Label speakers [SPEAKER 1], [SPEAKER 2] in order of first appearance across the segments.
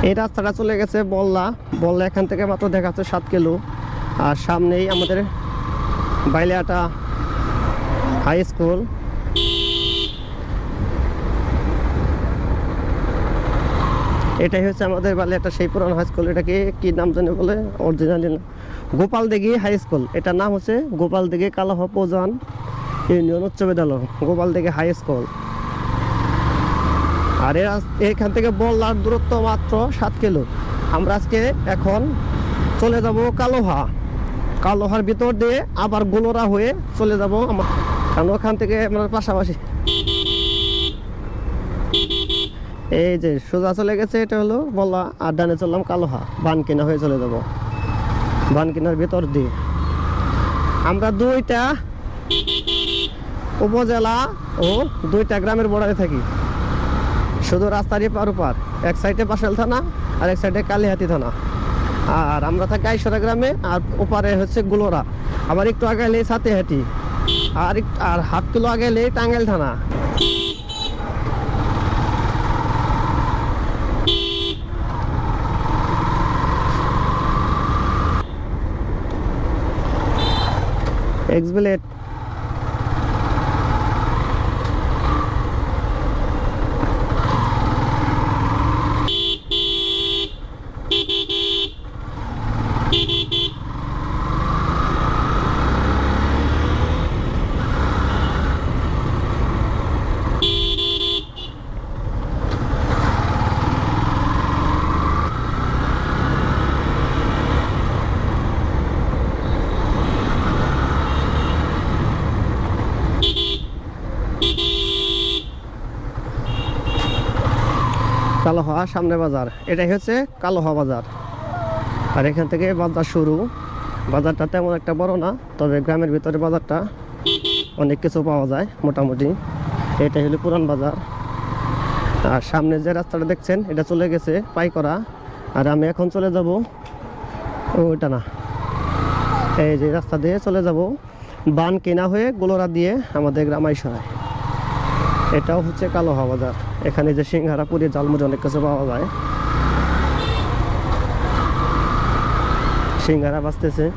[SPEAKER 1] এই রাস্তাটা চলে গেছে বল্লা। বল্লা এখান থেকে মাত্র দেখা যাচ্ছে 7 কিলো। আর সামনেই আমাদের বাইলিয়াটা হাই স্কুল। এটাই হচ্ছে আমাদের বাইলিয়াটা সেই পুরানো হাই স্কুল। এটাকে কি নাম জানি বলে, অরিজিনালি গোপালদিঘি হাই স্কুল। এটার নাম হচ্ছে গোপালদিঘি কালাহ প্রধান ইউনিয়ন উচ্চ বিদ্যালয়, গোপালদিঘি হাই স্কুল। আর এখান থেকে বল্লার দূরত্ব মাত্র 7 কিলো। আমরা আজকে এখন চলে যাব কালোহা। কালোহার ভিতর দিয়ে আবার গোলরা হয়ে চলে যাব, কারণ ওখান থেকে আমরা পাশাপাশি। এই যে সোজা চলে গেছে, এটা হলো বল্লা। আর ডানে চললাম কালোহা, বানকিনা হয়ে চলে যাব। বানকিনার ভিতর দিয়ে আমরা 2টা উপজেলা ও 2টা গ্রামের বর্ডারে থাকি। শুধু রাস্তারই পার ওপার, এক সাইডে পাশাল থানা আর এক সাইডে কালীহাতি থানা। আর আমরা থাকি আইসরা গ্রামে, আর ওপারে হচ্ছে গুলোরা। আবার একটু আগে এলেই সাথেহাটি, আর হাফ কিলো আগে এলেই টাঙ্গাইল থানা। এক্সবিলেট কালোহা সামনে বাজার। এটাই হচ্ছে কালোহা বাজার। আর এখান থেকে বাজার শুরু। বাজারটা তেমন একটা বড় না, তবে গ্রামের ভিতরে বাজারটা অনেক কিছু পাওয়া যায় মোটামুটি। এটাই হলো পুরান বাজার। আর সামনে যে রাস্তাটা দেখছেন, এটা চলে গেছে পাইকরা। আর আমি এখন চলে যাব ওইটা না, এই যে রাস্তা দিয়ে চলে যাব বানকিনা হয়ে গোলরা দিয়ে আমাদের গ্রাম আইসরায়। এটাও হচ্ছে কালোহা বাজার। এখানে যে সিংহারা, পুরি, জালমুড়ি অনেক কিছু পাওয়া যায়। সিংহারা বাজতেছে।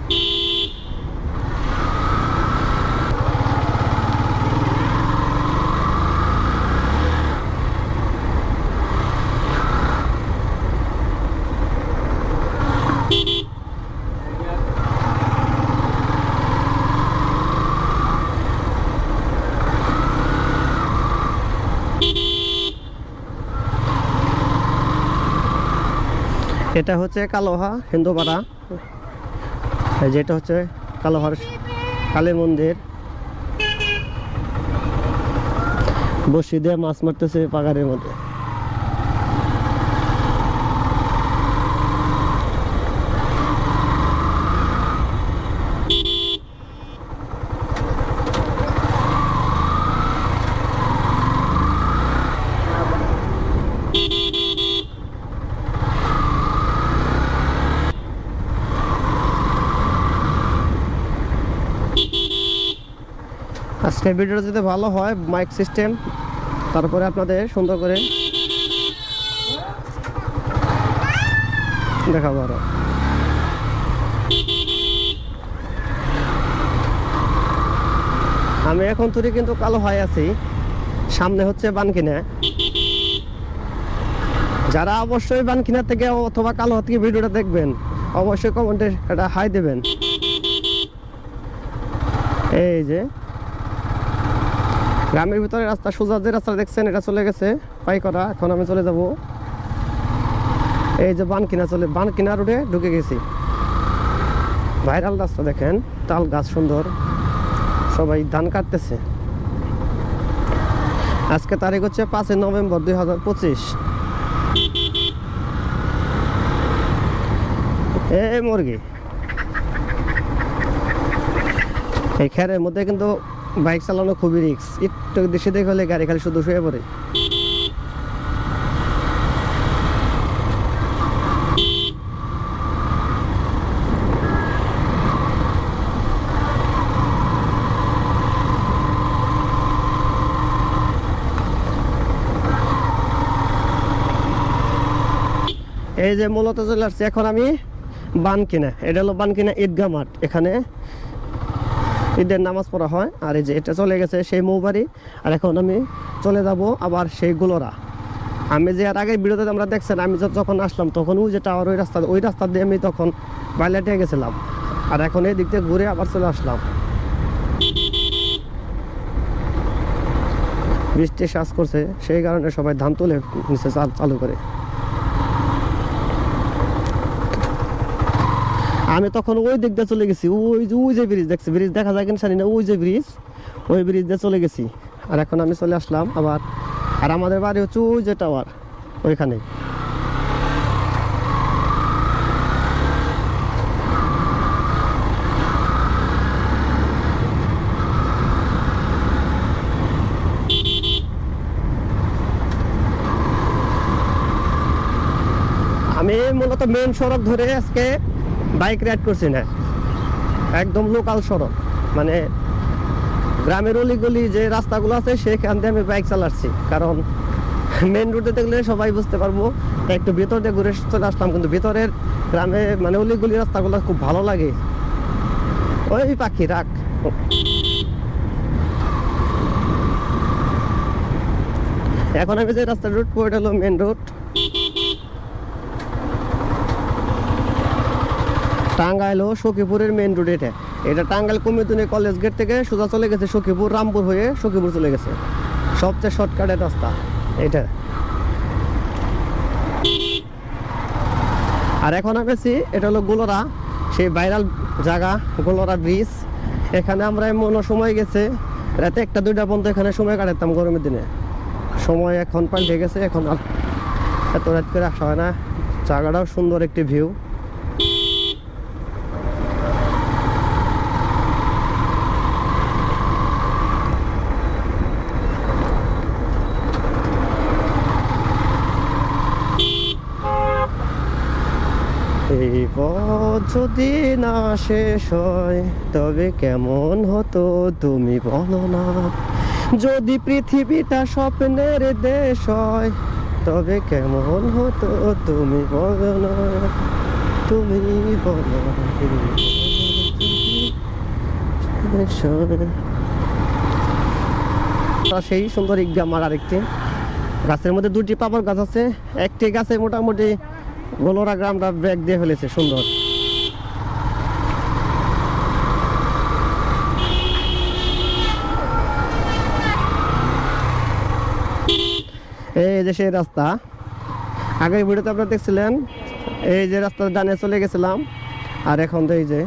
[SPEAKER 1] এটা হচ্ছে কালোহা হিন্দুপাড়া। যেটা হচ্ছে কালোহার কালী মন্দির। বসি দিয়ে মাছ মারতেছে পাগারের মধ্যে। আজকে ভিডিওটা যদি ভালো হয়, মাইক সিস্টেম, তারপরে আপনাদের সুন্দর করে দেখাবো আরো। আমি এখন তুই কিন্তু কালো হয়ে আছি, সামনে হচ্ছে বানকিনা। যারা অবশ্যই বানকিনা থেকে অথবা কালো থেকে ভিডিওটা দেখবেন, অবশ্যই কমেন্টে একটা হাই দেবেন। এই যে গ্রামের ভিতরে রাস্তা, সোজা যে রাস্তা দেখছেন, এটা চলে গেছে পাইকরা। এখন আমি চলে যাব এই যে বানকিনা, বানকিনা রোডে ঢুকে গেছি। ভাইরাল রাস্তা দেখেন, তাল গাছ সুন্দর, সবাই ধান কাটতেছে। আজকে তারিখ হচ্ছে 5 নভেম্বর 2025। এই মুরগি এই খেরের মধ্যে কিন্তু বাইক চালানো খুবই রিস্ক। একটু দেশে দেখে হলে গাড়ি খালি শুধু শুয়ে পড়ে। এই যে মূলত চলে আসছি এখন আমি বানকিনা, এটা হলো বানকিনা ঈদগাহ মাঠ। এখানে ঈদের নামাজ পড়া হয়। আর এই যে এটা চলে গেছে সেই মৌবাড়ি। আর এখন আমি চলে যাব আবার সেই গুলোরা। আমি যে আর আগের ভিডিওতে আমরা দেখছেন আমি যখন আসলাম তখন ওই যে টাওয়ার ওই রাস্তা দিয়ে আমি তখন বাইলাটিয়ে গেছিলাম। আর এখন এই দিক থেকে ঘুরে আবার চলে আসলাম। বৃষ্টি শ্বাস করছে সেই কারণে সবাই ধান তুলে নিচে চালু করে। আমি তখন ওই দিক দিয়ে চলে গেছি, ওই যে ব্রিজ দেখছি, ব্রিজ দেখা যায় কিনা জানি না, ওই যে ব্রিজ, ওই ব্রিজ দিয়ে চলে গেছি। আর এখন আমি চলে আসলাম আবার। আর আমাদের বাড়ি হচ্ছে ওই যে টাওয়ার ওইখানে। আমি মূলত মেন সড়ক ধরে আজকে বাইক রাইড করছি না, একদম লোকাল সড়ক, মানে গ্রামের অলিগলি যে রাস্তাগুলো আছে সেখান দিয়ে আমি বাইক চালাচ্ছি। কারণ মেন রোডে দেখলে সবাই বুঝতে পারবো, তাই একটু ভিতর দিয়ে ঘুরে চলে আসলাম। কিন্তু ভিতরের গ্রামে মানে অলিগলি রাস্তাগুলো খুব ভালো লাগে। ওই পাখি রাখ। এখন আমি যে রাস্তা রুট ওইটা হলো মেন রোড। টাঙ্গাইল ও সখীপুরের মেন রোড এটা। এটা টাঙ্গাইল কুমিরটুলি কলেজ গেট থেকে সোজা চলে গেছে সখীপুর, রামপুর হয়ে সখীপুর চলে গেছে। সবচেয়ে শর্টকাটের রাস্তা এটা। আর এখন আমি আছি এটা হলো গোলরা, সেই ভাইরাল জায়গা গোলরা ব্রিজ। এখানে আমরা এমন সময় গেছে রাতে 1-2টা পর্যন্ত এখানে সময় কাটাতাম গরমের দিনে। সময় এখন পাল্টে গেছে, এখন আর এত রাত করে আসা হয় না। জায়গাটাও সুন্দর একটি ভিউ। এই পথ যদি না শেষ হয় তবে কেমন হতো তুমি বলো না। যদি পৃথিবীটা স্বপ্নের দেশ হয় তবে কেমন হতো তুমি বলো না, তুমি বলো। সেই সুন্দর ঈদগাহ মাঠ। আরেকটি গাছের মধ্যে 2টি পাপড় গাছ আছে। একটি গাছে মোটামুটি গোলরা গ্রামটা ব্যাগ দিয়ে ফেলেছে সুন্দর। এই যে সেই রাস্তা আগের ভিডিওতে আপনারা দেখছিলেন, এই যে রাস্তা ডানে চলে গেছিলাম। আর এখন তো এই যে